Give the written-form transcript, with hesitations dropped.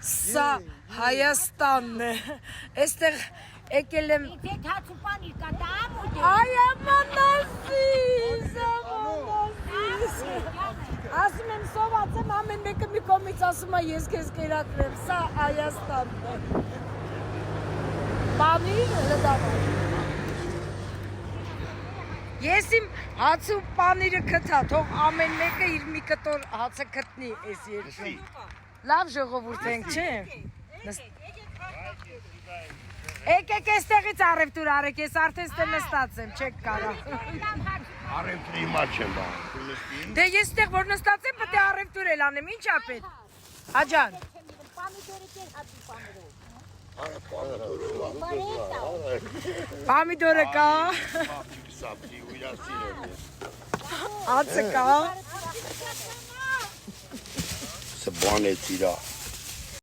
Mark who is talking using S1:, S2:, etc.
S1: Սա Հայաստանն է։ Այստեղ եկել եմ
S2: Իդե հացուպանի կատամ ու դե։
S1: Այ ամանասիս, ամանասիս։ Ասում եմ սոված եմ ամեն մեկը մի կողմից ասում է ես քեզ կերակրեմ, սա Հայաստանն է։ Պանիր հրդավար։ Ես իմ հացու պանիրը կթա, թող ամեն մեկը իր մի կտոր հացը կտնի այս երկրում։ Լավ ժողովուրդ ենք, չէ՞։ Եկեք այստեղից առևտուր արեք, ես արդեն ստե նստած եմ, չեք կարա։
S3: Առևտրի մաչ եմ բան։
S1: Դե ես ստեղ որ նստած եմ, պետք է առևտուր էլ անեմ, ինչ ա պետք։ Աջան։ Պամիդորը կա։ Ածը կա։
S3: Սա բան է ծիրա։